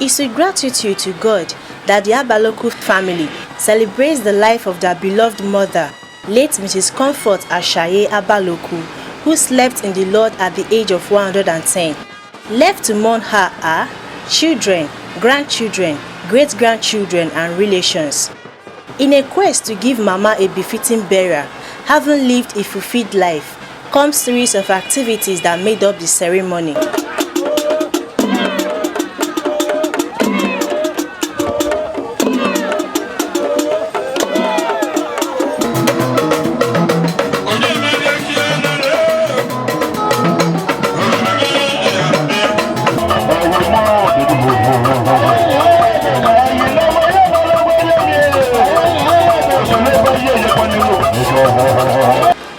It's with gratitude to God that the Abaloku family celebrates the life of their beloved mother, late Mrs. Comfort Ashaye Abaloku, who slept in the Lord at the age of 110. Left to mourn her are children, grandchildren, great-grandchildren, and relations. In a quest to give Mama a befitting burial, having lived a fulfilled life, comes series of activities that made up the ceremony.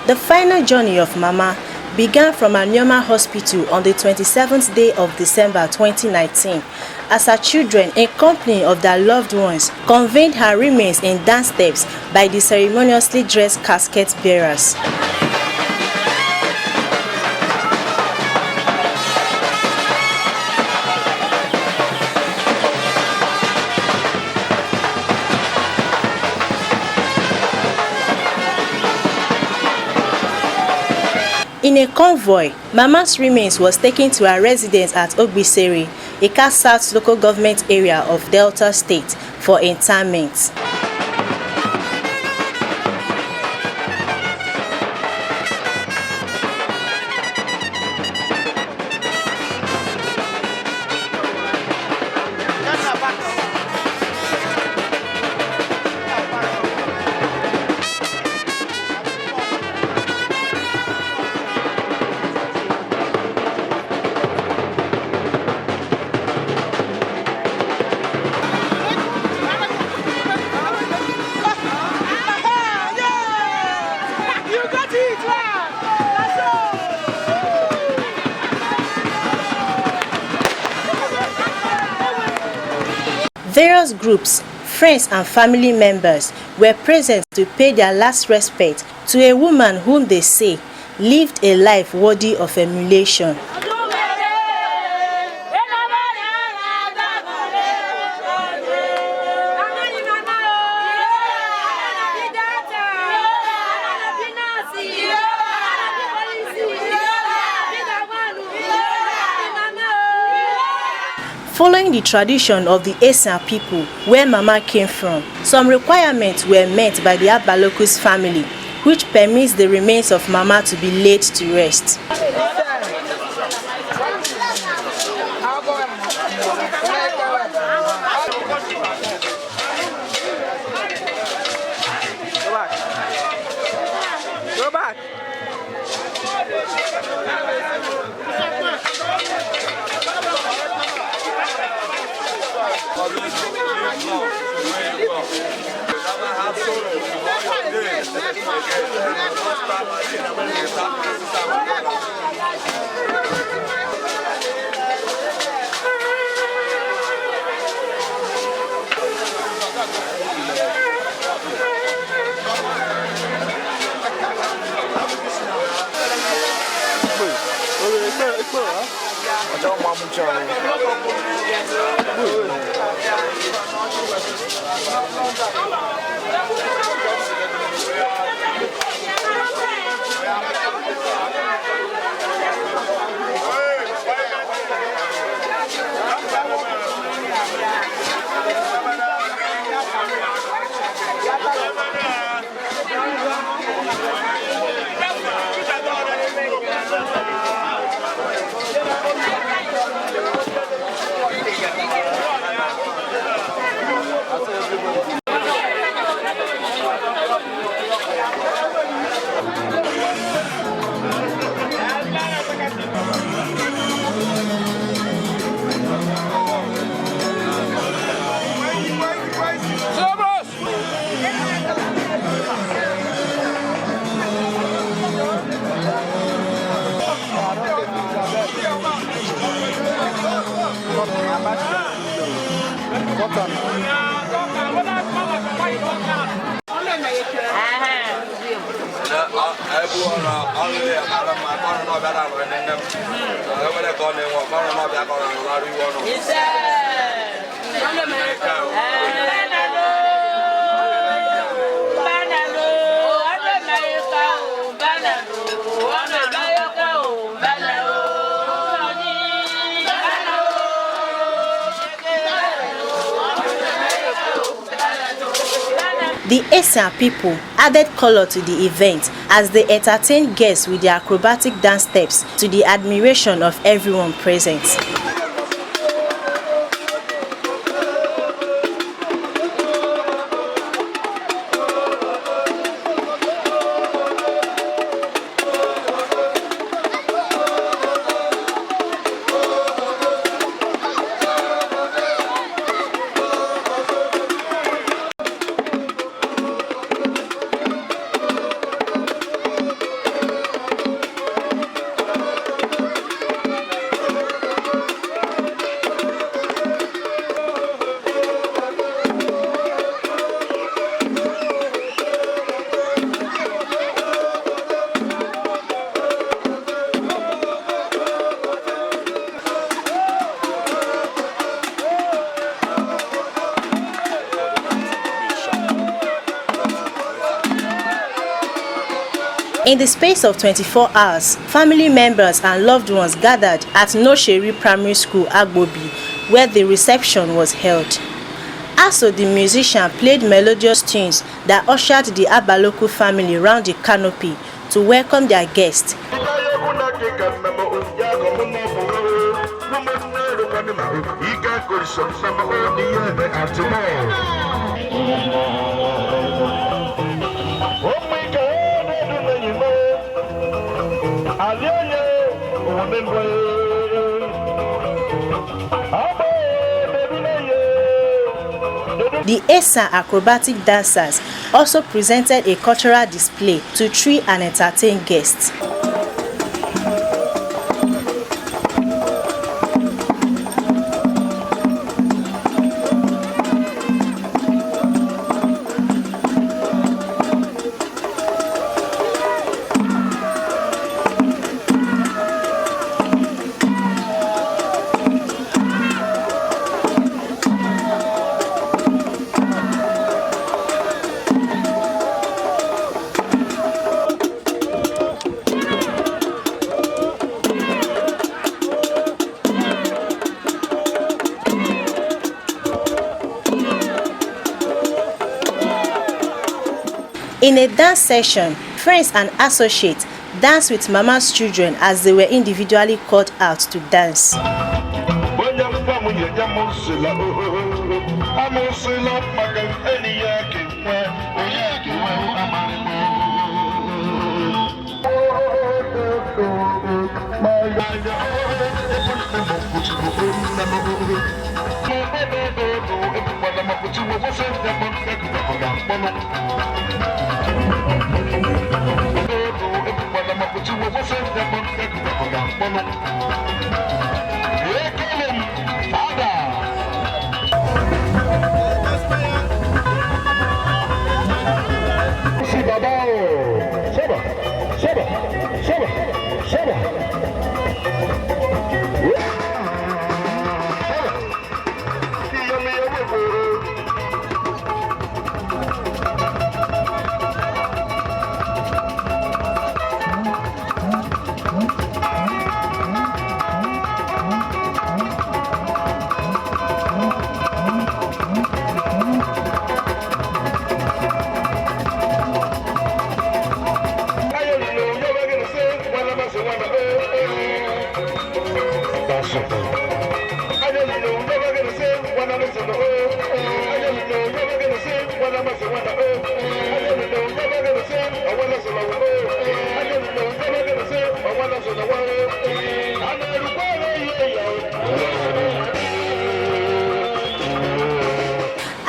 The final journey of Mama began from Anioma Hospital on the 27th day of December 2019 as her children, in company of their loved ones, conveyed her remains in dance steps by the ceremoniously dressed casket bearers. In a convoy, Mama's remains was taken to her residence at Ogbiseri, Ika South local government area of Delta State, for interment. Various groups, friends and family members were present to pay their last respect to a woman whom they say lived a life worthy of emulation. Following the tradition of the Esan people where Mama came from, some requirements were met by the Abaloku's family, which permits the remains of Mama to be laid to rest. Go back. Yes, The Esan people added color to the event as they entertained guests with their acrobatic dance steps to the admiration of everyone present. In the space of 24 hours, family members and loved ones gathered at Nosheri Primary School, Agbobi, where the reception was held. Also, the musician played melodious tunes that ushered the Abaloku family round the canopy to welcome their guests. The Esan acrobatic dancers also presented a cultural display to treat and entertain guests. In a dance session, friends and associates danced with Mama's children as they were individually called out to dance.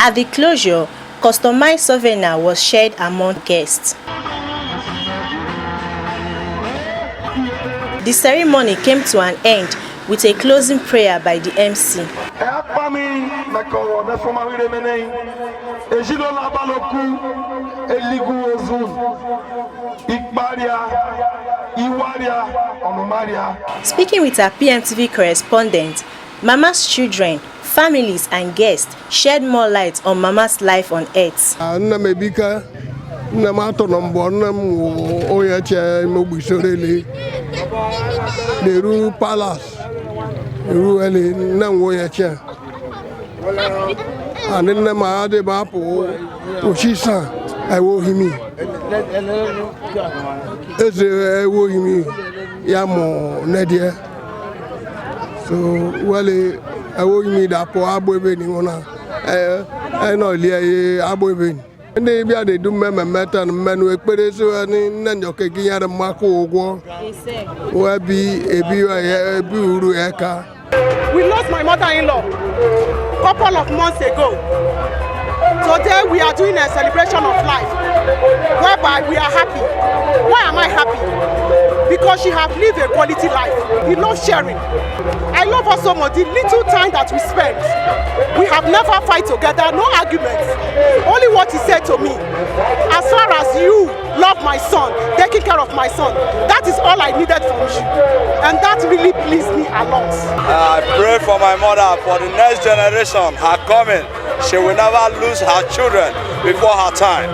At the closure, customized souvenir was shared among guests. The ceremony came to an end with a closing prayer by the MC. Speaking with our PMTV correspondent, Mama's children, Families and guests shed more light on Mama's life on earth. Palace, and then my other bapo, Oshisa, I owe him. As I owe him, Yamo, Nadia. So, well, I owe me that poor Abuevin. I know, Abuevin. And they do member matter and men who put it so and then you're kicking out a Marco war. Where be a Buru Eka. We lost my mother-in-law a couple of months ago. Today we are doing a celebration of life, whereby we are happy. Why am I happy? Because she has lived a quality life. We love sharing. I love her so much. The little time that we spent, we have never fight together, no arguments. Only what he said to me, as far as you love my son, taking care of my son, that is all I needed from you. And that really pleased me a lot. I pray for my mother, for the next generation, her coming. She will never lose her children before her time.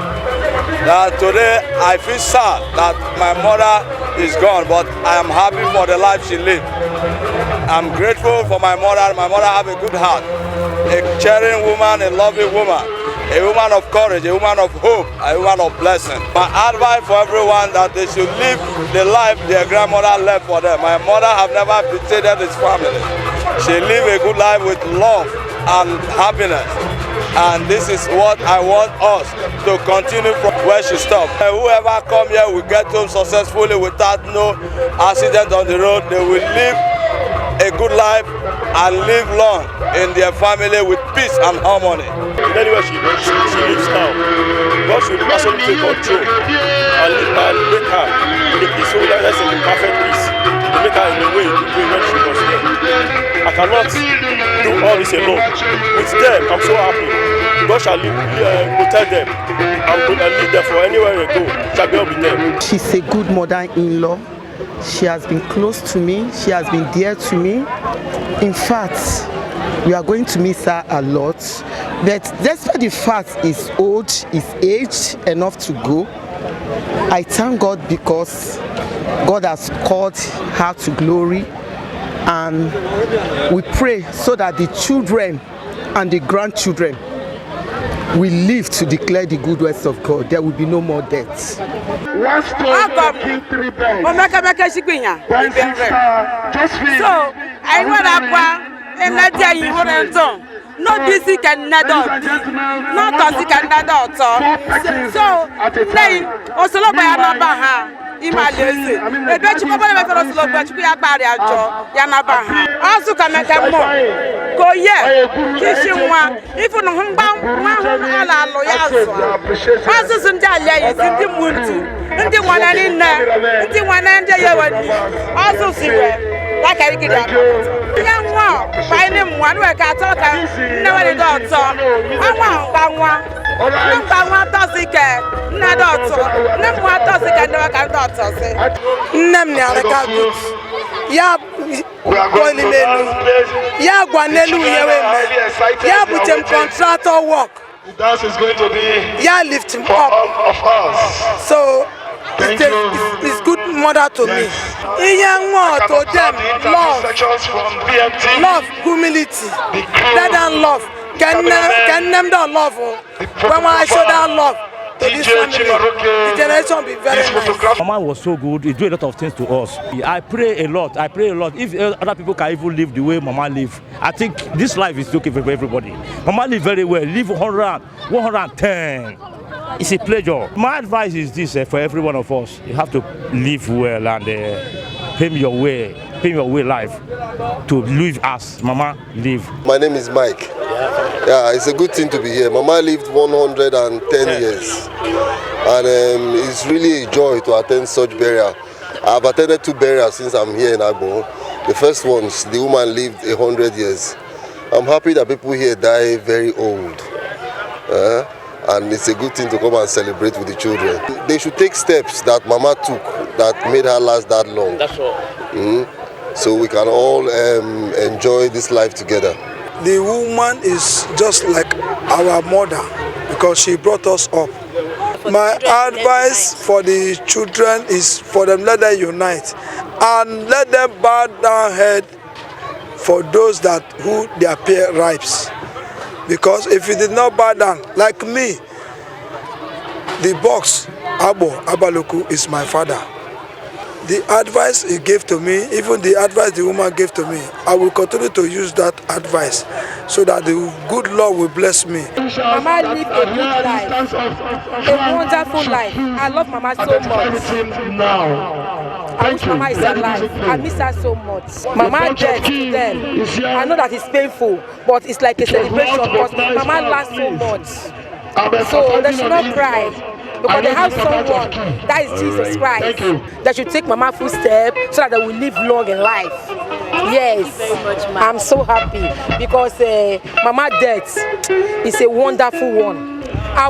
That today I feel sad that my mother is gone, but I am happy for the life she lived. I'm grateful for my mother. My mother has a good heart, a caring woman, a loving woman, a woman of courage, a woman of hope, a woman of blessing. My advice for everyone that they should live the life their grandmother left for them. My mother have never betrayed his family. She lived a good life with love and happiness. And this is what I want us to continue from where she stopped. And whoever come here will get home successfully without no accident on the road. They will live a good life and live long in their family with peace and harmony. Anywhere she lives now, God should personally take control and make her the soulness and the perfect peace. To make her in the way when she was there. I cannot do all this alone. With them, I'm so happy. God shall protect them and lead them for anywhere they go. Shall be with them. She's a good mother-in-law. She has been close to me. She has been dear to me. In fact, we are going to miss her a lot. But despite the fact is old, is aged enough to go, I thank God because God has called her to glory, and we pray so that the children and the grandchildren will live to declare the good works of God. There will be no more deaths. So I want to no busy can not no toxic can not so nay also by another Imalese. A bet you never also but we are bad at Yanaba. Also can make a more. Go ye. Kissing one. If you know him bound, one loyal. Also some Jalia is in the moon too. And the one and in there. And the one and the also see like I get out. Young one, find him one where I talk and never got so. I want by one. Number one toxic, no daughter. Number one toxic, I never can daughter say. Namnia, Ya Ya Guanelu, Ya put him contractor work. That is going to be Ya lift him up of us. So it's good mother to me. Young more to them, love, humility, better than love. Can them don't love when I show that love to this family, the generation be very nice. Mama was so good. He do a lot of things to us. I pray a lot. If other people can even live the way Mama live, I think this life is okay for everybody. Mama live very well. Live 110. It's a pleasure. My advice is this for every one of us: you have to live well and pay your way life to live as Mama live. My name is Mike. Yeah, it's a good thing to be here. Mama lived 110 years, and it's really a joy to attend such burial. I've attended 2 burials since I'm here in Agbo. The first one, the woman lived 100 years. I'm happy that people here die very old. And it's a good thing to come and celebrate with the children. They should take steps that Mama took that made her last that long. That's all. So we can all enjoy this life together. the woman is just like our mother because she brought us up. My advice for the children is for them, let them unite and let them bow down head for those that who their peer ripes. Because if you did not bow down, like me, the box Abaloku is my father. The advice he gave to me, even the advice the woman gave to me, I will continue to use that advice so that the good Lord will bless me. Mama lived a good life, a wonderful life. I love Mama so much. I wish Mama is alive. I miss her so much. Mama dead to them. I know that it's painful, but it's like a celebration because Mama lost so much. So they should not cry. Because they have someone, that is Jesus Christ, that should take Mama full step so that they will live long in life. Yes, I'm so happy because Mama death is a wonderful one. I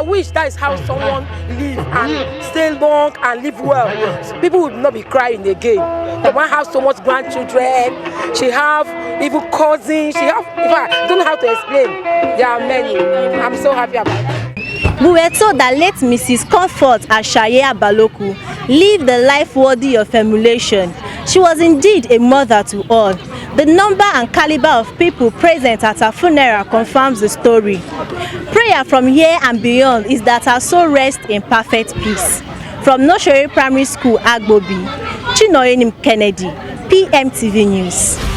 wish that is how someone live and stay long and live well. So people would not be crying again. Mama has so much grandchildren. She have even cousins. She have, in fact, I don't know how to explain. There are many. I'm so happy about it. We were told that late Mrs. Comfort Ashaye Abaloku lived a life worthy of emulation. She was indeed a mother to all. The number and caliber of people present at her funeral confirms the story. Prayer from here and beyond is that her soul rest in perfect peace. From Noshore Primary School, Agbobi, Chinoyenim Kennedy, PMTV News.